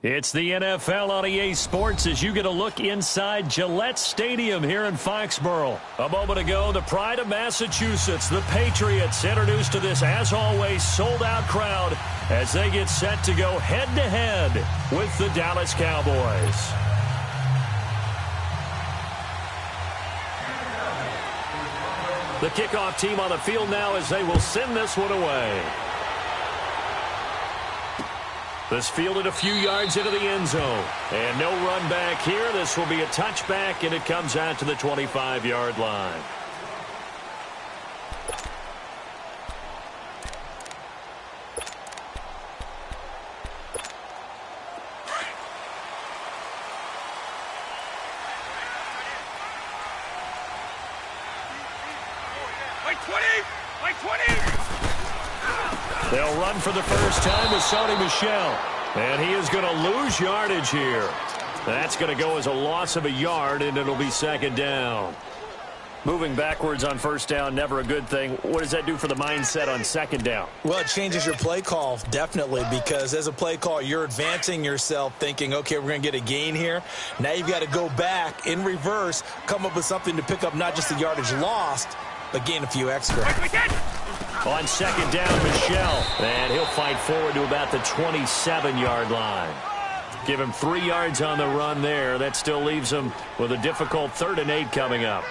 It's the NFL on EA Sports as you get a look inside Gillette Stadium here in Foxborough. A moment ago, the pride of Massachusetts, the Patriots, introduced to this, as always, sold-out crowd as they get set to go head-to-head with the Dallas Cowboys. The kickoff team on the field now as they will send this one away. This fielded a few yards into the end zone. And no run back here. This will be a touchback, and it comes out to the 25-yard line. They'll run for the first time with Sony Michel. And he is going to lose yardage here. That's going to go as a loss of a yard, and it'll be second down. Moving backwards on first down, never a good thing. What does that do for the mindset on second down? Well, it changes your play call, definitely, because as a play call, you're advancing yourself thinking, okay, we're going to get a gain here. Now you've got to go back in reverse, come up with something to pick up not just the yardage lost, but gain a few extra. On second down, Michel. And he'll fight forward to about the 27-yard line. Give him 3 yards on the run there. That still leaves him with a difficult 3rd and 8 coming up.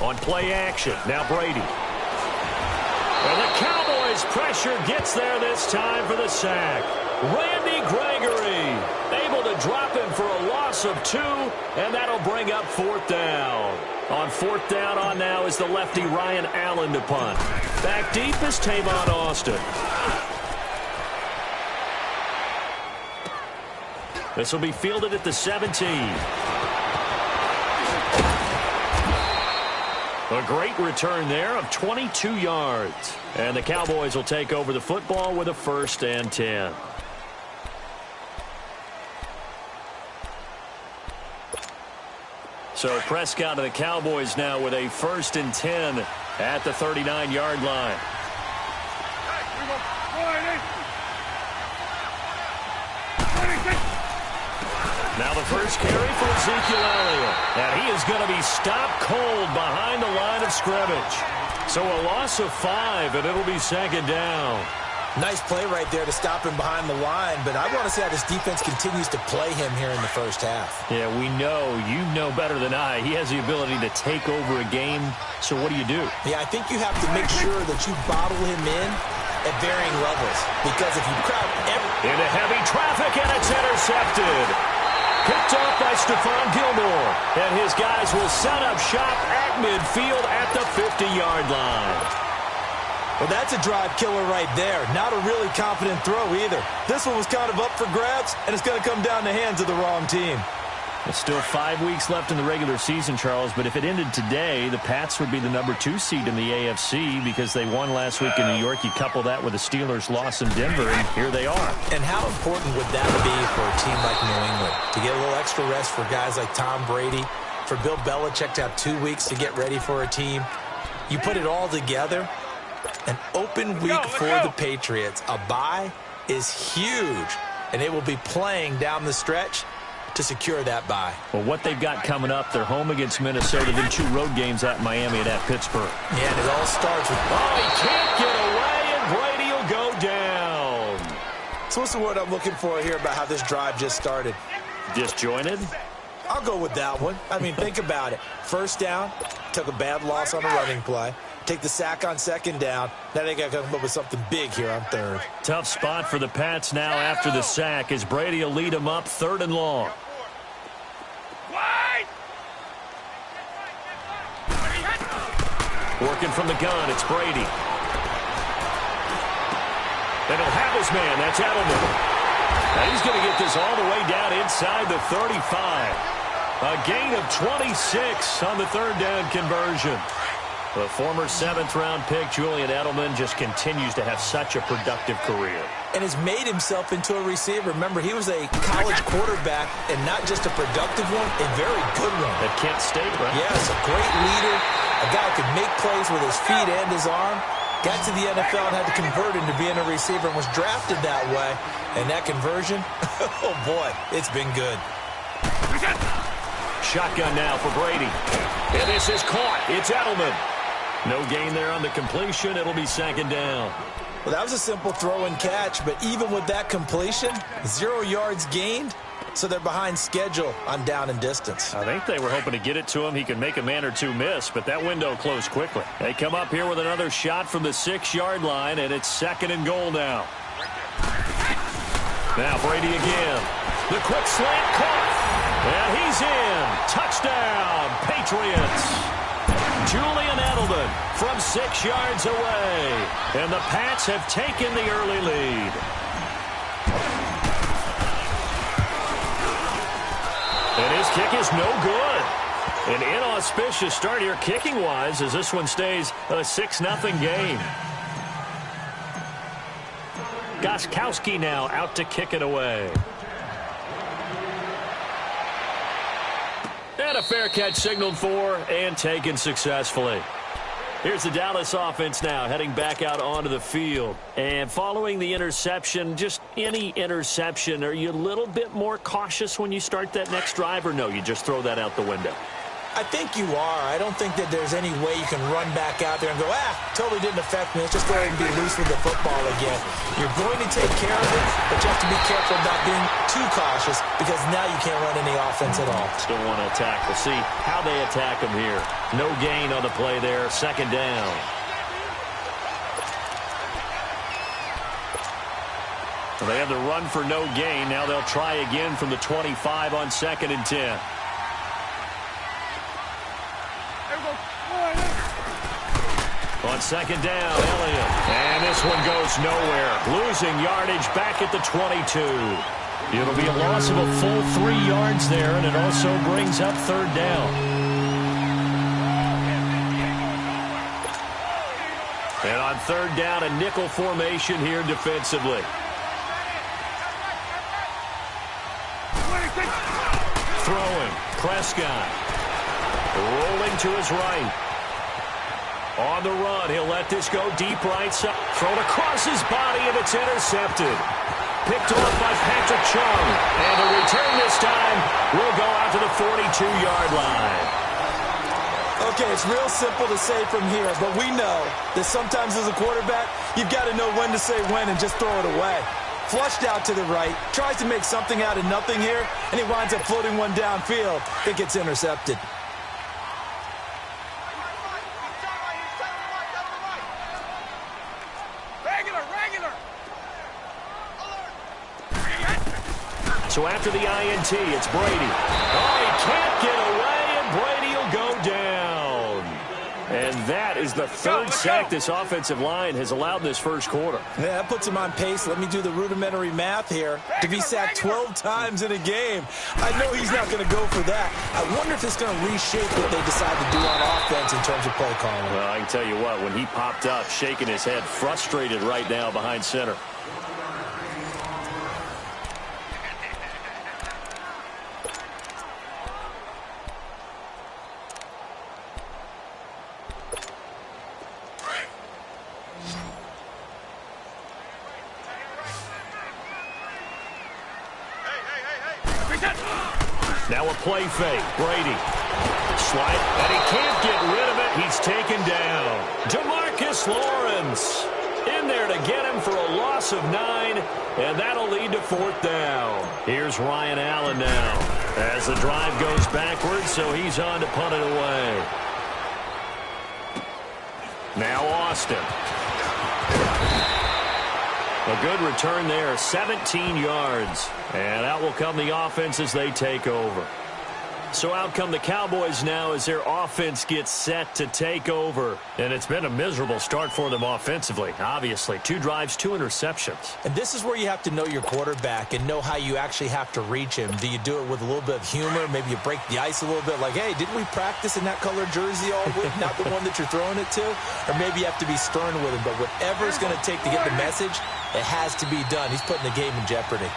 On play action, now Brady. And the Cowboys' pressure gets there this time for the sack. Randy Gregory able to drop him for a loss of 2, and that'll bring up 4th down. On 4th down on now is the lefty Ryan Allen to punt. Back deep is Tavon Austin. This will be fielded at the 17. A great return there of 22 yards. And the Cowboys will take over the football with a 1st and 10. So Prescott and the Cowboys now with a 1st and 10 at the 39-yard line. Now the first carry for Ezekiel Elliott. And he is going to be stopped cold behind the line of scrimmage. So a loss of 5, and it'll be second down. Nice play right there to stop him behind the line, but I want to see how this defense continues to play him here in the first half. Yeah, we know. You know better than I. He has the ability to take over a game. So what do you do? Yeah, I think you have to make sure that you bottle him in at varying levels. Because if you crowd into heavy traffic, and it's intercepted. Picked off by Stephon Gilmore. And his guys will set up shop at midfield at the 50-yard line. Well, that's a drive killer right there. Not a really confident throw either. This one was kind of up for grabs, and it's going to come down the hands of the wrong team. It's still 5 weeks left in the regular season, Charles, but if it ended today, the Pats would be the number 2 seed in the AFC because they won last week in New York. You couple that with the Steelers' loss in Denver, and here they are. And how important would that be for a team like New England? To get a little extra rest for guys like Tom Brady, for Bill Belichick to have 2 weeks to get ready for a team. You put it all together, an open week for the Patriots. A bye is huge, and they will be playing down the stretch to secure that bye. Well, what they've got coming up, they're home against Minnesota, then 2 road games at Miami and at Pittsburgh. Yeah, and it all starts with... Oh, he can't get away, and Brady will go down. So what's the word I'm looking for here about how this drive just started? Disjointed? I'll go with that one. I mean, think about it. First down, took a bad loss on a running play. Take the sack on second down. Now they got to come up with something big here on third. Tough spot for the Pats now after the sack as Brady will lead them up 3rd and long. Working from the gun, it's Brady. And he'll have his man, that's Edelman. Now he's going to get this all the way down inside the 35. A gain of 26 on the 3rd down conversion. The former 7th-round pick, Julian Edelman, just continues to have such a productive career. And has made himself into a receiver. Remember, he was a college quarterback, and not just a productive one, a very good one. At Kent State, right? Yes, a great leader, a guy who could make plays with his feet and his arm. Got to the NFL and had to convert into being a receiver and was drafted that way. And that conversion, oh boy, it's been good. Shotgun now for Brady. And this is caught. It's Edelman. No gain there on the completion. It'll be 2nd down. Well, that was a simple throw and catch, but even with that completion, 0 yards gained, so they're behind schedule on down and distance. I think they were hoping to get it to him. He could make a man or two miss, but that window closed quickly. They come up here with another shot from the 6-yard line, and it's 2nd and goal now. Now Brady again. The quick slant caught. And he's in. Touchdown, Patriots. Julian Edelman from 6 yards away. And the Pats have taken the early lead. And his kick is no good. An inauspicious start here kicking-wise as this one stays a 6-0 game. Gostkowski now out to kick it away. And a fair catch signaled for and taken successfully. Here's the Dallas offense now heading back out onto the field. And following the interception, just any interception, are you a little bit more cautious when you start that next drive, or no, you just throw that out the window? I think you are. I don't think that there's any way you can run back out there and go, totally didn't affect me. Let's just go ahead and be loose with the football again. You're going to take care of it, but you have to be careful about being too cautious because now you can't run any offense at all. Still want to attack. We'll see how they attack him here. No gain on the play there. 2nd down. Well, they have the run for no gain. Now they'll try again from the 25 on 2nd and 10. On 2nd down, Elliott. And this one goes nowhere. Losing yardage back at the 22. It'll be a loss of a full 3 yards there, and it also brings up 3rd down. And on 3rd down, a nickel formation here defensively. Throwing. Prescott. Rolling to his right. On the run, he'll let this go deep right side. Thrown across his body, and it's intercepted. Picked off by Patrick Chung. And the return this time will go out to the 42-yard line. Okay, it's real simple to say from here, but we know that sometimes as a quarterback, you've got to know when to say when and just throw it away. Flushed out to the right, tries to make something out of nothing here, and he winds up floating one downfield that gets intercepted. So after the INT, it's Brady. Oh, he can't get away, and Brady will go down. And that is the 3rd sack this offensive line has allowed in this 1st quarter. Yeah, that puts him on pace. Let me do the rudimentary math here. To be sacked 12 times in a game, I know he's not going to go for that. I wonder if it's going to reshape what they decide to do on offense in terms of play calling. Well, I can tell you what, when he popped up, shaking his head, frustrated right now behind center. Now a play fake. Brady. Slide. And he can't get rid of it. He's taken down. DeMarcus Lawrence in there to get him for a loss of 9. And that'll lead to 4th down. Here's Ryan Allen now. As the drive goes backwards, so he's on to punt it away. Now Austin. A good return there, 17 yards. And out will come the offense as they take over. So out come the Cowboys now as their offense gets set to take over. And it's been a miserable start for them offensively, obviously. 2 drives, 2 interceptions. And this is where you have to know your quarterback and know how you actually have to reach him. Do you do it with a little bit of humor? Maybe you break the ice a little bit like, hey, didn't we practice in that colored jersey all week? Not the one that you're throwing it to? Or maybe you have to be stern with him. But whatever it's going to take to get the message, it has to be done. He's putting the game in jeopardy.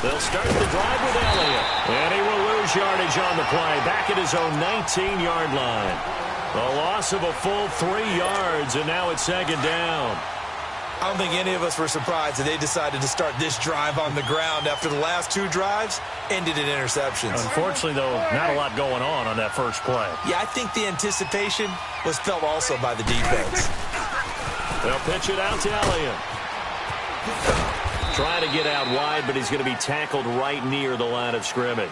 They'll start the drive with Elliott. And he will lose yardage on the play. Back at his own 19-yard line. A loss of a full 3 yards, and now it's second down. I don't think any of us were surprised that they decided to start this drive on the ground after the last 2 drives ended in interceptions. Unfortunately, though, not a lot going on that first play. Yeah, I think the anticipation was felt also by the defense. They'll pitch it out to Elliott. Trying to get out wide, but he's going to be tackled right near the line of scrimmage.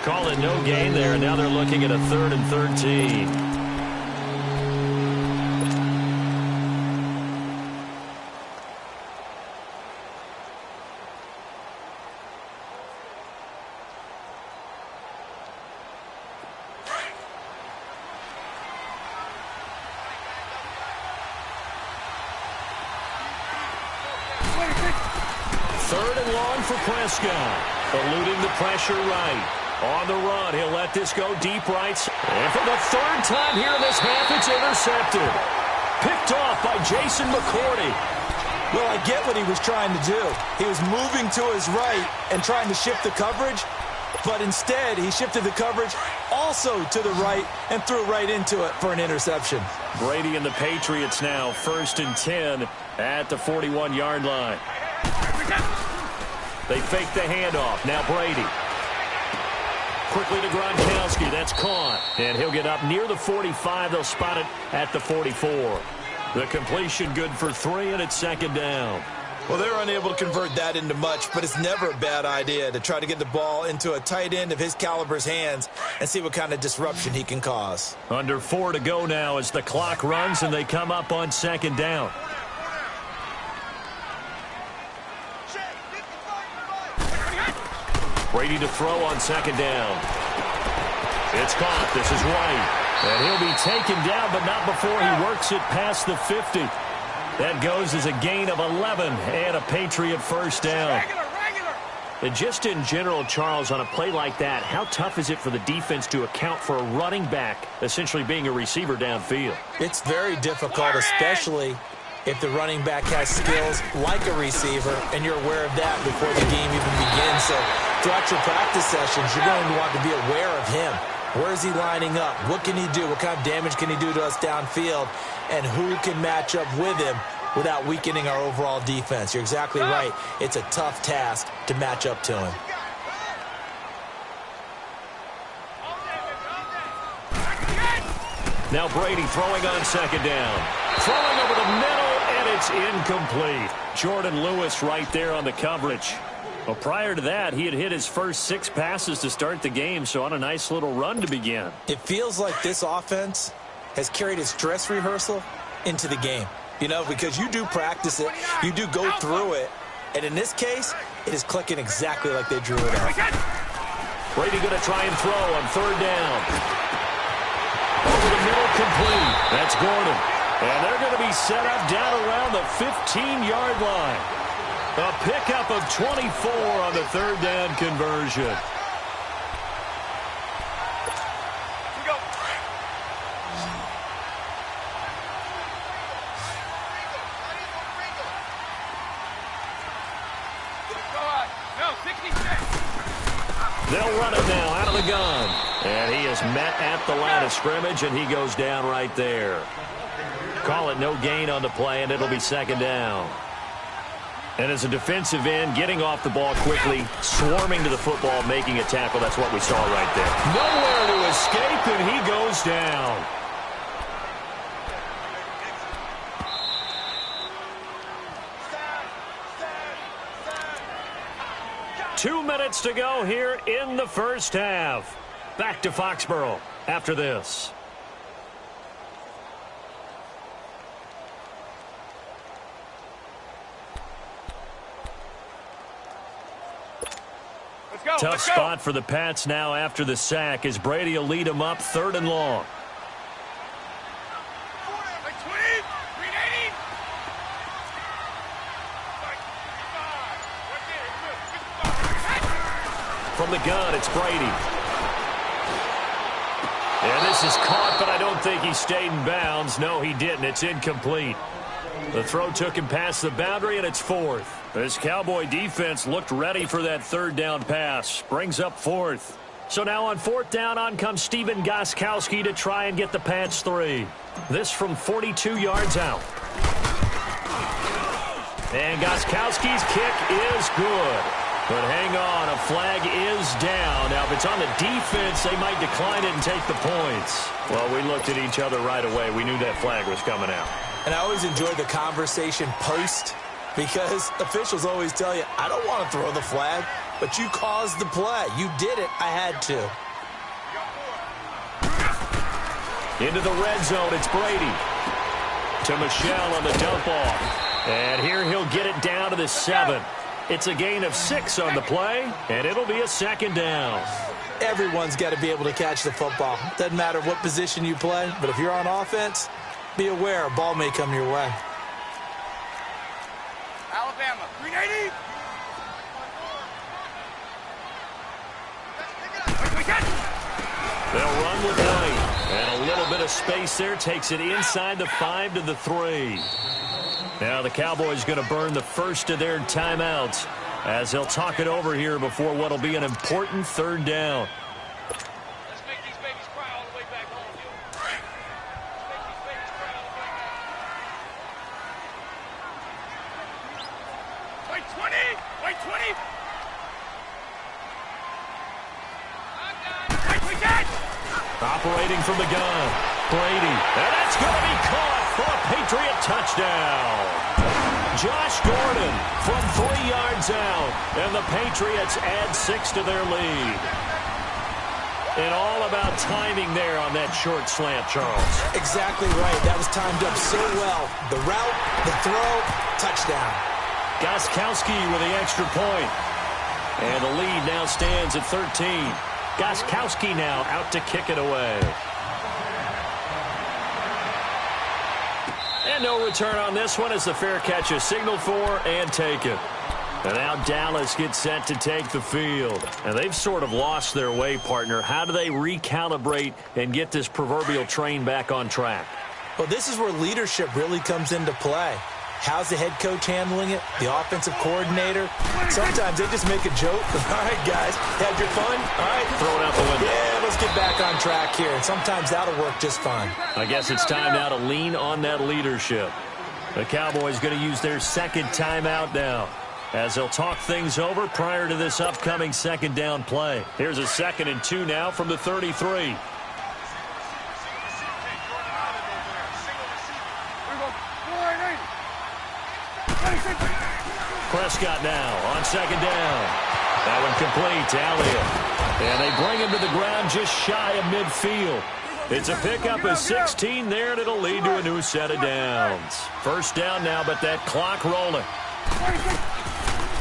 Call it no gain there. Now they're looking at a 3rd and 13. Prescott, eluding the pressure right. On the run, he'll let this go deep right. And for the 3rd time here in this half, it's intercepted. Picked off by Jason McCourty. Well, I get what he was trying to do. He was moving to his right and trying to shift the coverage, but instead he shifted the coverage also to the right and threw right into it for an interception. Brady and the Patriots now 1st and 10 at the 41-yard line. They fake the handoff. Now Brady. Quickly to Gronkowski. That's caught. And he'll get up near the 45. They'll spot it at the 44. The completion good for 3, and it's second down. Well, they're unable to convert that into much, but it's never a bad idea to try to get the ball into a tight end of his caliber's hands and see what kind of disruption he can cause. Under 4 to go now as the clock runs, and they come up on second down. Brady to throw on second down. It's caught. This is White. And he'll be taken down, but not before he works it past the 50. That goes as a gain of 11 and a Patriot first down. And just in general, Charles, on a play like that, how tough is it for the defense to account for a running back essentially being a receiver downfield? It's very difficult, especially if the running back has skills like a receiver, and you're aware of that before the game even begins. So throughout your practice sessions, you're going to want to be aware of him. Where is he lining up? What can he do? What kind of damage can he do to us downfield? And who can match up with him without weakening our overall defense? You're exactly right. It's a tough task to match up to him. Now Brady throwing on second down. Throwing over the middle, and it's incomplete. Jordan Lewis right there on the coverage. Well, prior to that, he had hit his first 6 passes to start the game, so on a nice little run to begin. It feels like this offense has carried its dress rehearsal into the game. You know, because you do practice it, you do go through it, and in this case, it is clicking exactly like they drew it up. Brady going to try and throw on third down. Over the middle, complete. That's Gordon. And they're going to be set up down around the 15-yard line. A pickup of 24 on the third down conversion. Go. No, 66. They'll run it now out of the gun. And he is met at the line of scrimmage, and he goes down right there. Call it no gain on the play, and it'll be second down. And as a defensive end, getting off the ball quickly, swarming to the football, making a tackle. That's what we saw right there. Nowhere to escape, and he goes down. Two minutes to go here in the first half. Back to Foxborough after this. Tough spot for the Pats now after the sack as Brady will lead them up 3rd and long. From the gun, it's Brady. And this is caught, but I don't think he stayed in bounds. No, he didn't. It's incomplete. The throw took him past the boundary, and it's 4th. This Cowboy defense looked ready for that 3rd down pass. Brings up 4th. So now on 4th down, on comes Stephen Gostkowski to try and get the Pats 3. This from 42 yards out. And Gostkowski's kick is good. But hang on, a flag is down. Now, if it's on the defense, they might decline it and take the points. Well, we looked at each other right away. We knew that flag was coming out. And I always enjoy the conversation post because officials always tell you, I don't want to throw the flag, but you caused the play. You did it. I had to. Into the red zone, it's Brady. To Michelle on the dump off. And here he'll get it down to the 7. It's a gain of 6 on the play, and it'll be a 2nd down. Everyone's got to be able to catch the football. Doesn't matter what position you play, but if you're on offense, be aware a ball may come your way. Alabama, 380. They'll run with 9. And a little bit of space there takes it inside the 5 to the 3. Now the Cowboys going to burn the first of their timeouts as they'll talk it over here before what will be an important 3rd down. Let's make these babies cry all the way back home, yo. Let's make these babies cry all the way back. Wait, 20! Wait, 20! Wait, that! Operating from the gun, Brady. And that's going to be caught for a Patriot touchdown. Josh Gordon from 3 yards out. And the Patriots add 6 to their lead. And all about timing there on that short slant, Charles. Exactly right. That was timed up so well. The route, the throw, touchdown. Gostkowski with the extra point. And the lead now stands at 13. Gostkowski now out to kick it away. And no return on this one as the fair catch is signaled for and taken. And now Dallas gets set to take the field. And they've sort of lost their way, partner. How do they recalibrate and get this proverbial train back on track? Well, this is where leadership really comes into play. How's the head coach handling it? The offensive coordinator? Sometimes they just make a joke. All right, guys, had your fun? All right. Throw it out the window. Yeah, let's get back on track here. And sometimes that'll work just fine. I guess it's time now to lean on that leadership. The Cowboys going to use their 2nd timeout now as they'll talk things over prior to this upcoming 2nd down play. Here's a 2nd and 2 now from the 33. Prescott now on 2nd down. That one complete to Elliott. And they bring him to the ground just shy of midfield. It's a pickup of 16 there, and it'll lead to a new set of downs. 1st down now, but that clock rolling.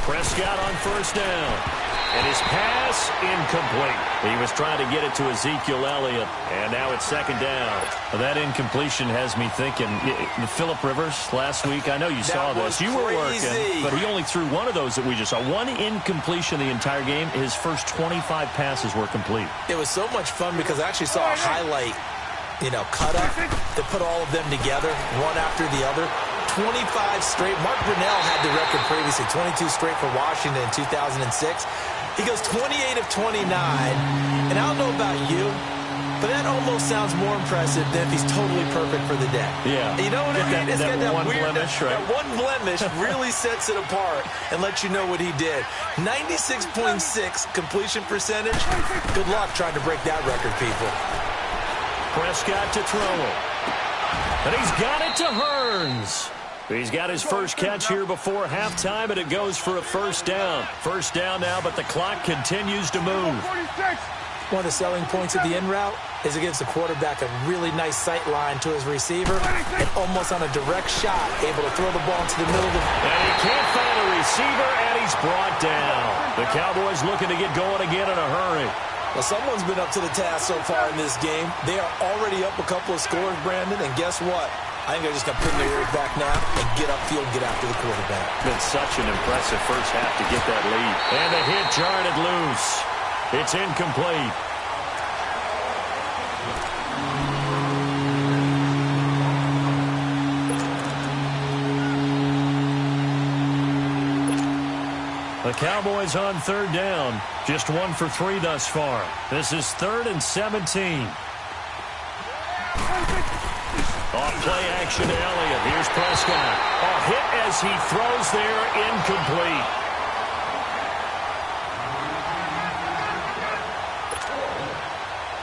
Prescott on 1st down. And his pass incomplete. He was trying to get it to Ezekiel Elliott, and now it's 2nd down. Well, that incompletion has me thinking, Phillip Rivers last week, I know you saw this. You were working, but he only threw one of those that we just saw. One incompletion the entire game. His first 25 passes were complete. It was so much fun because I actually saw a highlight, cut up that put all of them together, one after the other. 25 straight. Mark Brunell had the record previously, 22 straight for Washington in 2006. He goes 28 of 29, and I don't know about you, but that almost sounds more impressive than if he's totally perfect for the day. Yeah. You know what I mean? It's got that one weird, blemish, right? That one blemish really sets it apart and lets you know what he did. 96.6 completion percentage. Good luck trying to break that record, people. Prescott to throw. And he's got it to Hearns. He's got his first catch here before halftime, and it goes for a 1st down. 1st down now, but the clock continues to move. One of the selling points of the in route is it gives the quarterback a really nice sight line to his receiver and almost on a direct shot, able to throw the ball into the middle of the... And he can't find a receiver, and he's brought down. The Cowboys looking to get going again in a hurry. Well, someone's been up to the task so far in this game. They are already up a couple of scores, Brandon, and guess what? I think they're just going to put their ears back now and get upfield and get after the quarterback. Been such an impressive first half to get that lead. And the hit jarred it loose. It's incomplete. The Cowboys on third down. Just 1 for 3 thus far. This is 3rd and 17. Off play action to Elliott. Here's Prescott. A hit as he throws there, incomplete.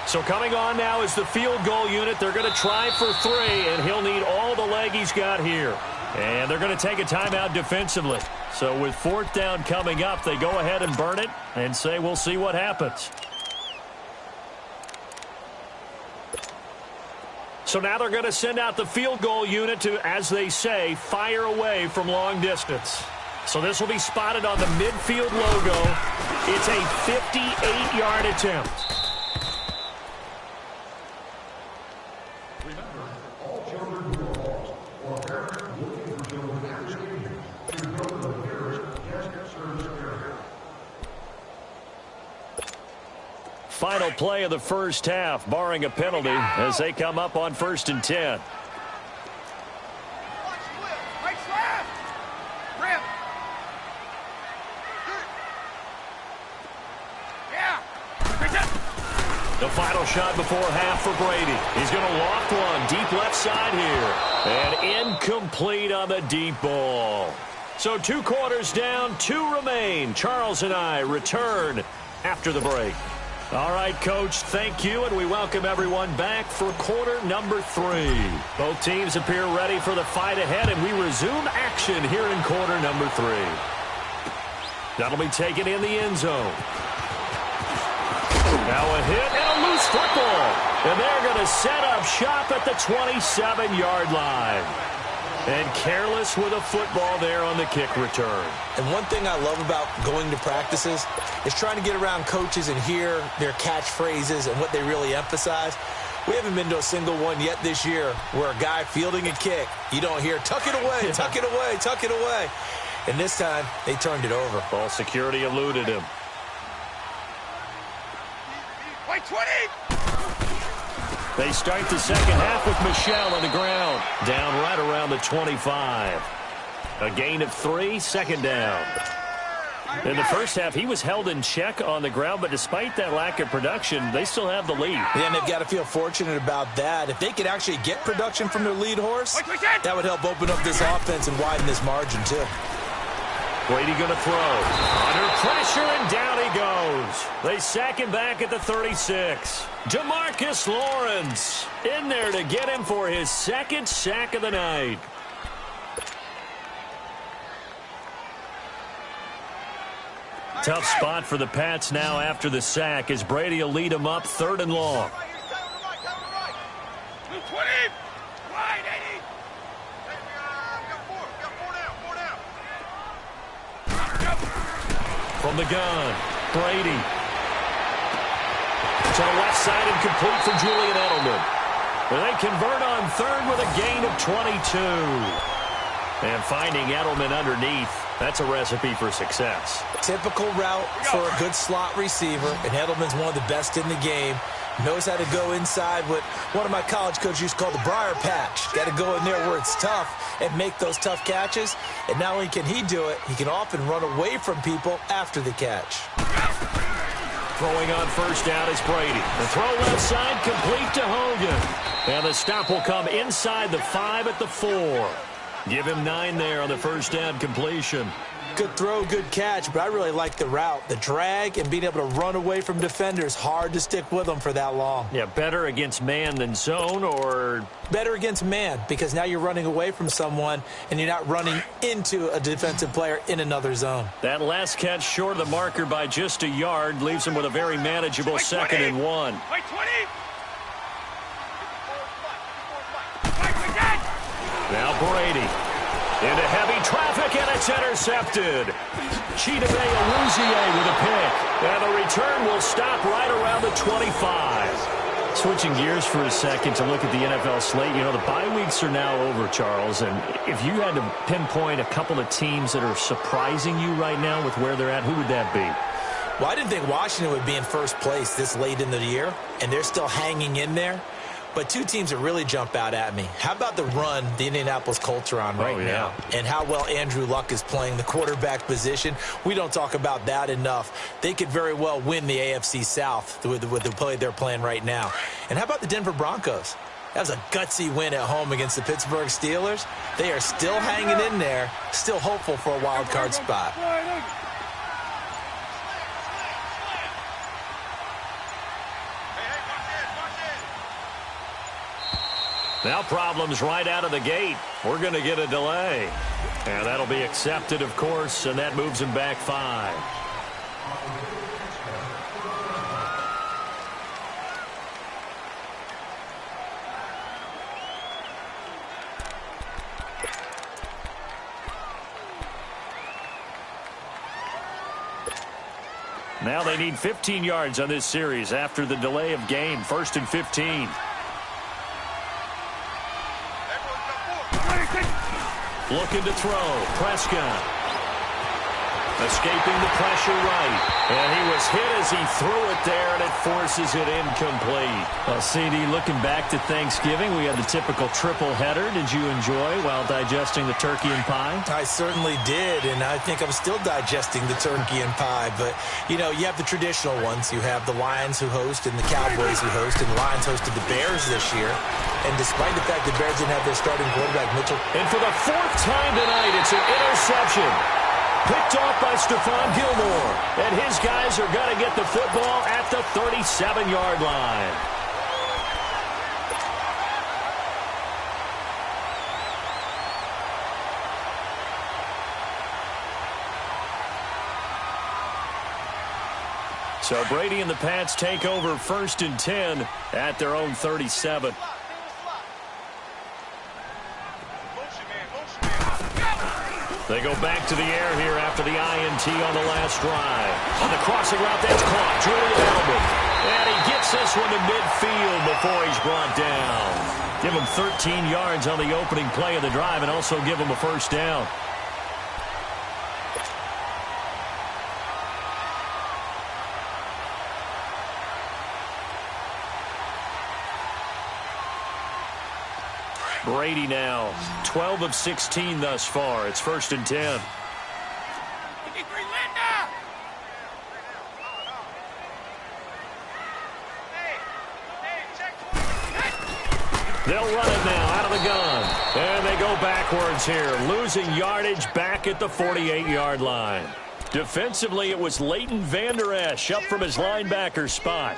So coming on now is the field goal unit. They're going to try for 3, and he'll need all the leg he's got here. And they're going to take a timeout defensively. So with 4th down coming up, they go ahead and burn it and say we'll see what happens. So now they're going to send out the field goal unit to, as they say, fire away from long distance. So this will be spotted on the midfield logo. It's a 58-yard attempt. Final play of the first half, barring a penalty, as they come up on 1st and 10. The final shot before half for Brady. He's going to loft one deep left side here. And incomplete on the deep ball. So 2 quarters down, 2 remain. Charles and I return after the break. All right, Coach, thank you, and we welcome everyone back for quarter number 3. Both teams appear ready for the fight ahead, and we resume action here in quarter number 3. That'll be taken in the end zone. Now a hit and a loose football, and they're going to set up shop at the 27-yard line. And careless with a football there on the kick return. And one thing I love about going to practices is trying to get around coaches and hear their catchphrases and what they really emphasize. We haven't been to a single one yet this year where a guy fielding a kick, you don't hear, tuck it away, tuck it away, tuck it away. And this time, they turned it over. Ball security eluded him. Wait, 20! They start the second half with Michel on the ground. Down right around the 25. A gain of 3, 2nd down. In the first half, he was held in check on the ground, but despite that lack of production, they still have the lead. Yeah, and they've got to feel fortunate about that. If they could actually get production from their lead horse, that would help open up this offense and widen this margin, too. Brady going to throw. Under pressure, and down he goes. They sack him back at the 36. DeMarcus Lawrence in there to get him for his 2nd sack of the night. Tough spot for the Pats now after the sack as Brady will lead him up 3rd and long. 20! Wide, 80! From the gun, Brady. To the left side and complete for Julian Edelman. And they convert on 3rd with a gain of 22. And finding Edelman underneath, that's a recipe for success. Typical route for a good slot receiver, and Edelman's one of the best in the game. Knows how to go inside what one of my college coaches used to call the briar patch. Got to go in there where it's tough and make those tough catches. And not only can he do it, he can often run away from people after the catch. Throwing on 1st down is Brady. The throw left side complete to Hogan. And the stop will come inside the 5 at the 4. Give him 9 there on the 1st down completion. Good throw, good catch, but I really like the route. The drag and being able to run away from defenders, hard to stick with them for that long. Yeah, better against man than zone, or? Better against man, because now you're running away from someone and you're not running into a defensive player in another zone. That last catch short of the marker by just a yard leaves him with a very manageable 2nd and 1. Now Brady into heavy traffic, and it's intercepted. Chidobe Awuzie with a pick. And the return will stop right around the 25. Switching gears for a second to look at the NFL slate. You know, the bye weeks are now over, Charles. And if you had to pinpoint a couple of teams that are surprising you right now with where they're at, who would that be? Well, I didn't think Washington would be in first place this late in the year, and they're still hanging in there. But two teams that really jump out at me. How about the run the Indianapolis Colts are on right now? And how well Andrew Luck is playing the quarterback position. We don't talk about that enough. They could very well win the AFC South with the play they're playing right now. And how about the Denver Broncos? That was a gutsy win at home against the Pittsburgh Steelers. They are still hanging in there, still hopeful for a wild card spot. Now problems right out of the gate. We're going to get a delay. And that'll be accepted, of course, and that moves him back 5. Now they need 15 yards on this series after the delay of game. 1st and 15. Looking to throw. Prescott. Escaping the pressure right. And he was hit as he threw it there, and it forces it incomplete. Well, CD, looking back to Thanksgiving, we had the typical triple header. Did you enjoy while digesting the turkey and pie? I certainly did, and I think I'm still digesting the turkey and pie. But, you know, you have the traditional ones. You have the Lions who host and the Cowboys who host, and the Lions hosted the Bears this year. And despite the fact the Bears didn't have their starting quarterback, Mitchell. And for the 4th time tonight, it's an interception. Picked off by Stephon Gilmore. And his guys are going to get the football at the 37-yard line. So Brady and the Pats take over 1st and 10 at their own 37. They go back to the air here after the INT on the last drive. On the crossing route, that's caught. Julian Edelman. And he gets this one to midfield before he's brought down. Give him 13 yards on the opening play of the drive and also give him a 1st down. Brady now, 12 of 16 thus far. It's 1st and 10. They'll run it now out of the gun. And they go backwards here, losing yardage back at the 48-yard line. Defensively, it was Leighton Vander Esch up from his linebacker spot.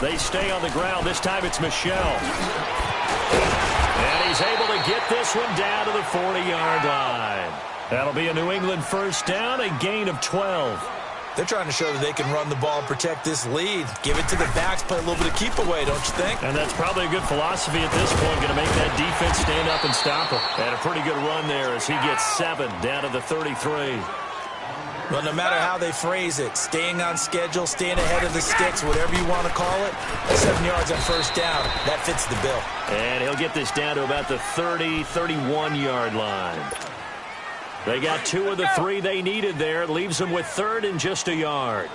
They stay on the ground. This time it's Michel. And he's able to get this one down to the 40-yard line. That'll be a New England 1st down, a gain of 12. They're trying to show that they can run the ball and protect this lead. Give it to the backs, play a little bit of keep away, don't you think? And that's probably a good philosophy at this point, going to make that defense stand up and stop him. And a pretty good run there as he gets 7 down to the 33. Well, no matter how they phrase it, staying on schedule, staying ahead of the sticks, whatever you want to call it, 7 yards on 1st down, that fits the bill. And he'll get this down to about the 30, 31-yard line. They got 2 of the 3 they needed there. It leaves them with 3rd and just a yard.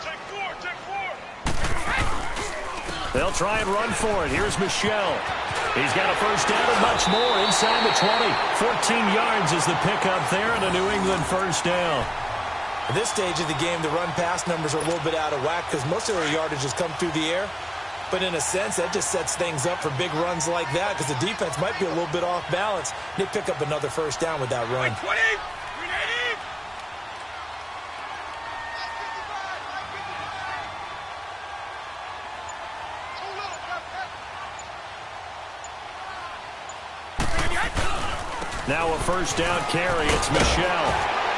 Take 4. They'll try and run for it. Here's Michel. He's got a 1st down and much more inside the 20. 14 yards is the pickup there and a New England 1st down. At this stage of the game, the run-pass numbers are a little bit out of whack because most of their yardage has come through the air. But in a sense, that just sets things up for big runs like that because the defense might be a little bit off balance. They pick up another first down with that run. 20! Now a first down carry. It's Michel.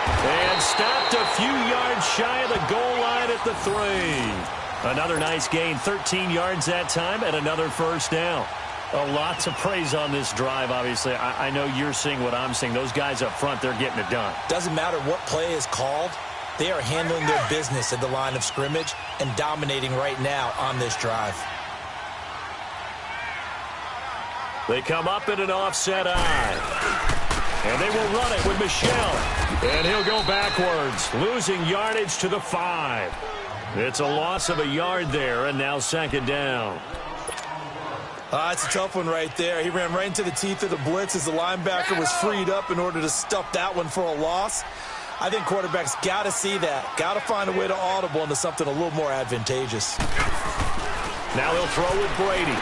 And stopped a few yards shy of the goal line at the 3. Another nice gain, 13 yards that time, and another first down. A lot to praise on this drive, obviously. I know you're seeing what I'm seeing. Those guys up front, they're getting it done. Doesn't matter what play is called. They are handling their business at the line of scrimmage and dominating right now on this drive. They come up in an offset eye. And they will run it with Michel. And he'll go backwards, losing yardage to the 5. It's a loss of a yard there, and now second down. It's a tough one right there. He ran right into the teeth of the blitz as the linebacker was freed up in order to stuff that one for a loss. I think quarterbacks got to see that. Got to find a way to audible into something a little more advantageous. Now he'll throw with Brady.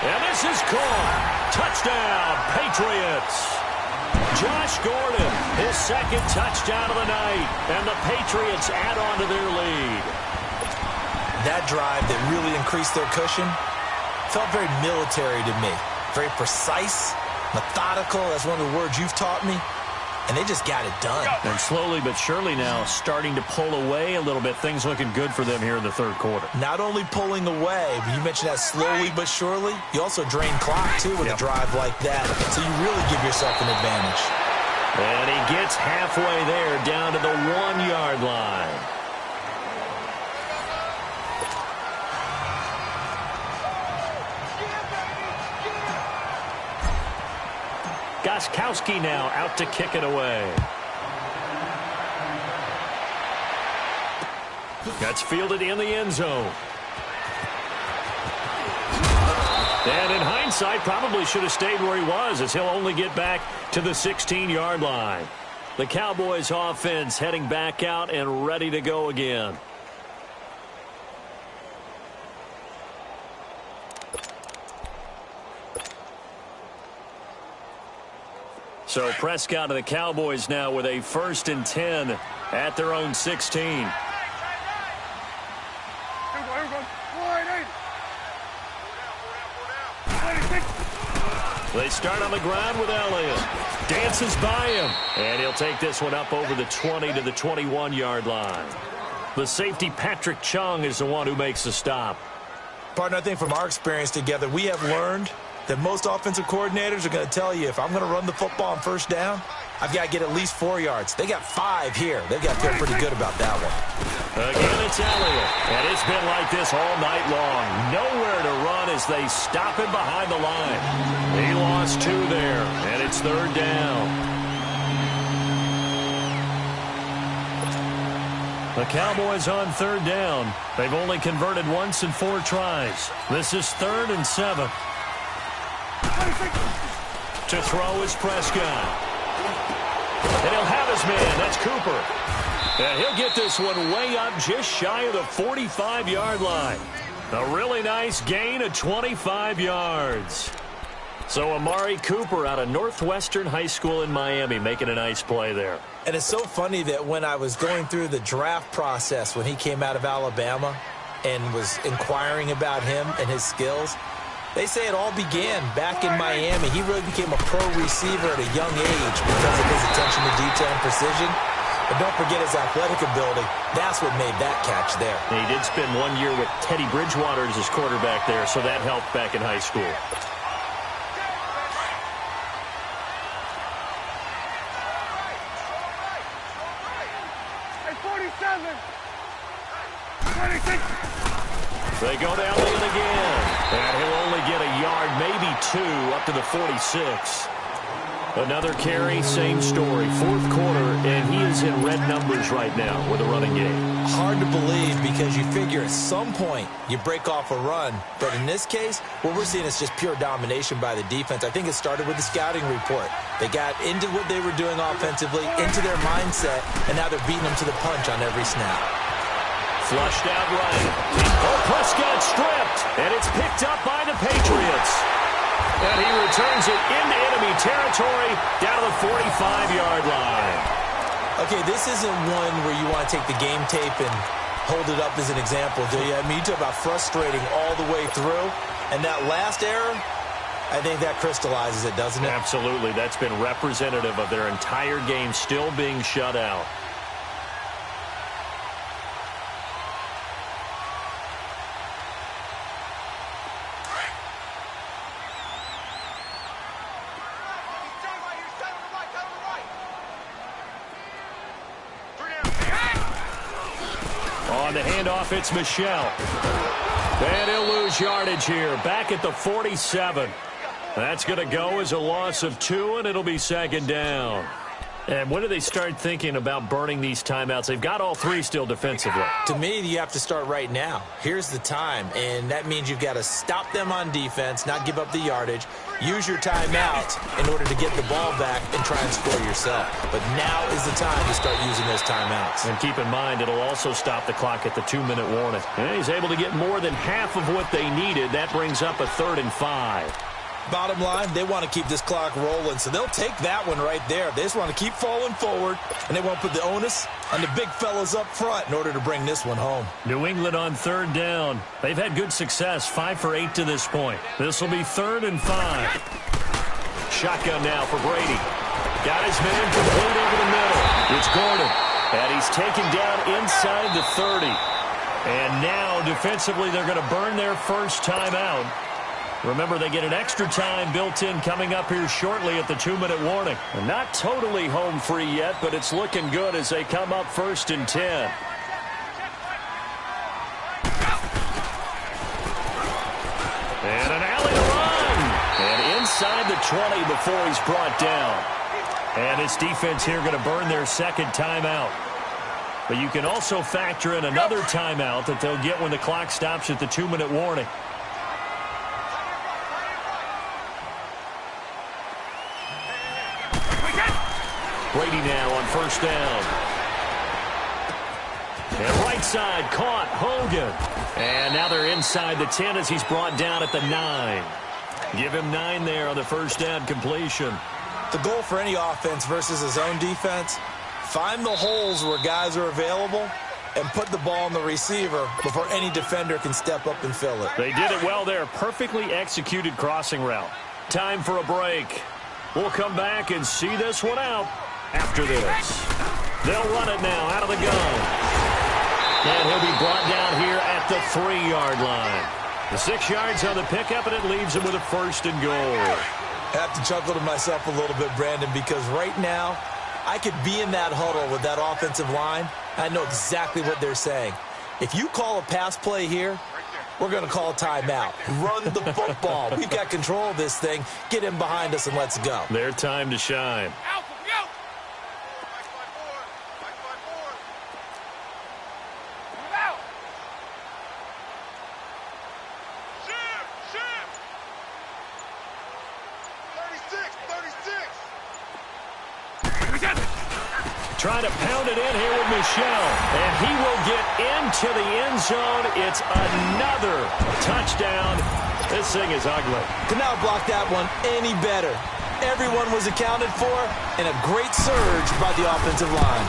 And this is caught. Touchdown, Patriots. Josh Gordon, his second touchdown of the night, and the Patriots add on to their lead. That drive that really increased their cushion felt very military to me. Very precise, methodical, that's one of the words you've taught me, and they just got it done. And slowly but surely now starting to pull away a little bit. Things looking good for them here in the third quarter. Not only pulling away, but you mentioned that slowly but surely, you also drain clock, too, with a drive like that. So you really give yourself an advantage. And he gets halfway there, down to the 1-yard line. Gostkowski now out to kick it away. That's fielded in the end zone. And in hindsight, probably should have stayed where he was, as he'll only get back to the 16-yard line. The Cowboys offense heading back out and ready to go again. So Prescott and the Cowboys now with a 1st and 10 at their own 16. They start on the ground with Elliott. Dances by him. And he'll take this one up over the 20 to the 21-yard line. The safety, Patrick Chung, is the one who makes the stop. Partner, I think from our experience together, we have learned that most offensive coordinators are going to tell you, if I'm going to run the football on first down, I've got to get at least 4 yards. They got 5 here. They've got to feel pretty good about that one. Again, it's Elliott. And it's been like this all night long. Nowhere to run as they stop him behind the line. He lost 2 there, and it's 3rd down. The Cowboys on 3rd down. They've only converted once in 4 tries. This is 3rd and 7. To throw is Prescott. And he'll have his man. That's Cooper. And he'll get this one way up just shy of the 45-yard line. A really nice gain of 25 yards. So Amari Cooper out of Northwestern High School in Miami making a nice play there. And it's so funny that when I was going through the draft process when he came out of Alabama and was inquiring about him and his skills, they say it all began back in Miami. He really became a pro receiver at a young age because of his attention to detail and precision. But don't forget his athletic ability. That's what made that catch there. And he did spend 1 year with Teddy Bridgewater as his quarterback there, so that helped back in high school. They go down in again. And he'll only get a yard, maybe 2, up to the 46. Another carry, same story. Fourth quarter, and he is in red numbers right now with a running game. Hard to believe because you figure at some point you break off a run. But in this case, what we're seeing is just pure domination by the defense. I think it started with the scouting report. They got into what they were doing offensively, into their mindset, and now they're beating them to the punch on every snap. Flushed out right. Oh, Prescott stripped, and it's picked up by the Patriots. And he returns it into enemy territory down to the 45-yard line. Okay, this isn't one where you want to take the game tape and hold it up as an example, do you? I mean, you talk about frustrating all the way through. And that last error, I think that crystallizes it, doesn't it? Absolutely. That's been representative of their entire game still being shut out. On the handoff, it's Michelle. And he'll lose yardage here. Back at the 47. That's going to go as a loss of 2, and it'll be second down. And when do they start thinking about burning these timeouts? They've got all 3 still defensively. To me, you have to start right now. Here's the time, and that means you've got to stop them on defense, not give up the yardage, use your timeout in order to get the ball back and try and score yourself. But now is the time to start using those timeouts. And keep in mind, it'll also stop the clock at the 2-minute warning. And he's able to get more than half of what they needed. That brings up a 3rd and 5. Bottom line, they want to keep this clock rolling, so they'll take that one right there. They just want to keep falling forward, and they want to put the onus on the big fellas up front in order to bring this one home. New England on 3rd down. They've had good success, 5 for 8 to this point. This will be 3rd and 5. Shotgun now for Brady. Got his man complete over the middle. It's Gordon, and he's taken down inside the 30. And now, defensively, they're going to burn their first timeout. Remember, they get an extra time built in coming up here shortly at the 2-minute warning. And not totally home free yet, but it's looking good as they come up 1st and 10. And an alley to run. And inside the 20 before he's brought down. And this defense here going to burn their second timeout. But you can also factor in another timeout that they'll get when the clock stops at the 2-minute warning. Brady now on 1st down. And right side caught Hogan. And now they're inside the 10 as he's brought down at the 9. Give him 9 there on the 1st down completion. The goal for any offense versus his own defense, find the holes where guys are available and put the ball on the receiver before any defender can step up and fill it. They did it well there. Perfectly executed crossing route. Time for a break. We'll come back and see this one out after this. They'll run it now out of the gun. And he'll be brought down here at the 3-yard line. The 6 yards on the pickup, and it leaves him with a 1st and goal. I have to chuckle to myself a little bit, Brandon, because right now I could be in that huddle with that offensive line. I know exactly what they're saying. If you call a pass play here, we're going to call a timeout. Run the football. We've got control of this thing. Get him behind us and let's go. Their time to shine. Trying to pound it in here with Michelle. And he will get into the end zone. It's another touchdown. This thing is ugly. Could not block that one any better. Everyone was accounted for, and a great surge by the offensive line.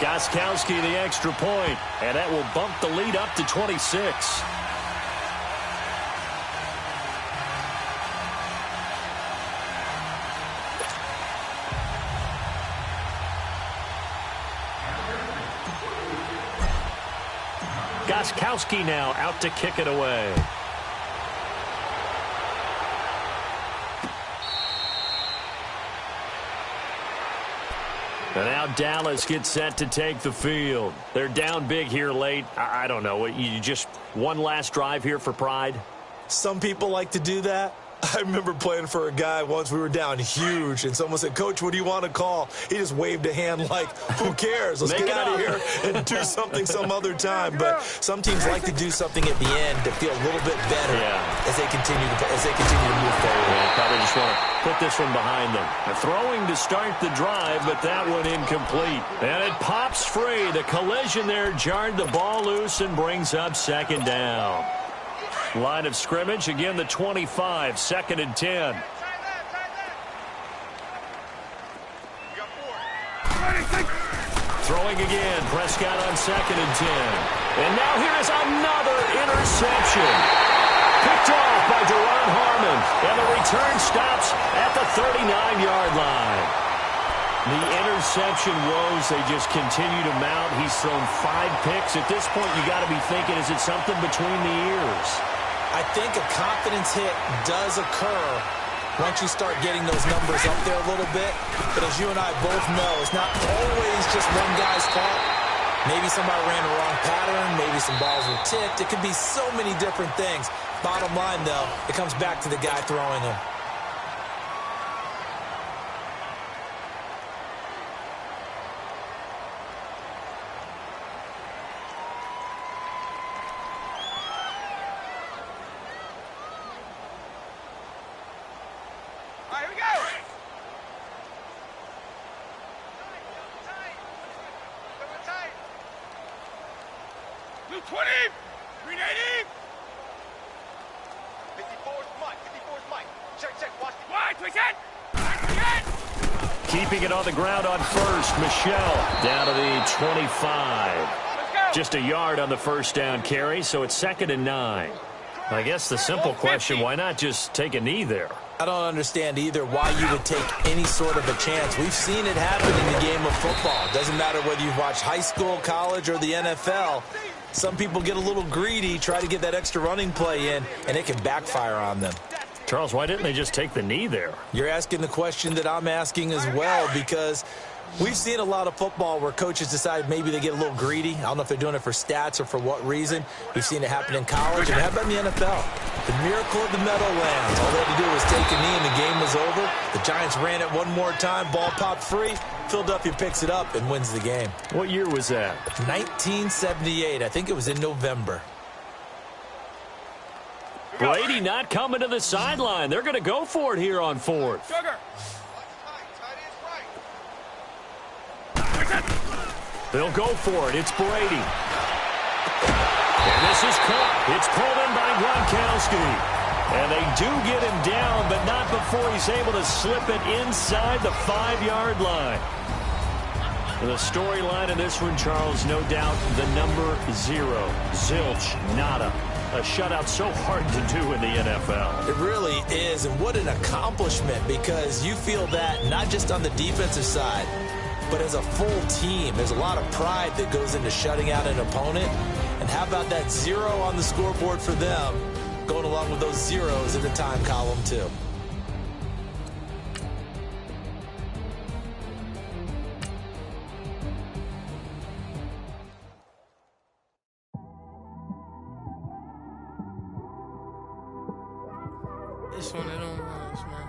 Gostkowski the extra point, and that will bump the lead up to 26. Gostkowski now out to kick it away. And now Dallas gets set to take the field. They're down big here late. I don't know. You just one last drive here for pride? Some people like to do that. I remember playing for a guy once. We were down huge, and someone said, "Coach, what do you want to call?" He just waved a hand like, "Who cares? Let's get out of here and do something some other time." But some teams like to do something at the end to feel a little bit better as they continue to move forward. Yeah, probably just want to put this one behind them. They're throwing to start the drive, but that one incomplete. And it pops free. The collision there jarred the ball loose and brings up second down. Line of scrimmage, again the 25, 2nd and 10. Throwing again, Prescott on 2nd and 10. And now here is another interception. Picked off by Duron Harmon, and the return stops at the 39-yard line. The interception woes, they just continue to mount. He's thrown 5 picks. At this point, you got to be thinking, is it something between the ears? I think a confidence hit does occur once you start getting those numbers up there a little bit. But as you and I both know, it's not always just one guy's fault. Maybe somebody ran a wrong pattern. Maybe some balls were tipped. It could be so many different things. Bottom line, though, it comes back to the guy throwing them. Keeping it on the ground on first. Michelle down to the 25. Just a yard on the first down carry, so it's 2nd and 9. I guess the simple question, why not just take a knee there? I don't understand either why you would take any sort of a chance. We've seen it happen in the game of football. It doesn't matter whether you've watched high school, college, or the NFL. Some people get a little greedy, try to get that extra running play in, and it can backfire on them. Charles, why didn't they just take the knee there? You're asking the question that I'm asking as well, because we've seen a lot of football where coaches decide maybe they get a little greedy. I don't know if they're doing it for stats or for what reason. We've seen it happen in college, and it happened in the NFL. The miracle of the Meadowlands. All they had to do was take a knee, and the game was over. The Giants ran it one more time. Ball popped free. Philadelphia picks it up and wins the game. What year was that? 1978. I think it was in November. Brady not coming to the sideline. They're going to go for it here on 4th. They'll go for it. It's Brady. And this is caught. It's pulled in by Gronkowski. And they do get him down, but not before he's able to slip it inside the 5-yard line. And the storyline in this one, Charles, no doubt the number 0. Zilch, nada. A shutout so hard to do in the NFL. It really is, and what an accomplishment, because you feel that not just on the defensive side, but as a full team. There's a lot of pride that goes into shutting out an opponent. And how about that 0 on the scoreboard for them, going along with those zeros in the time column, too. It's one of them ones, man.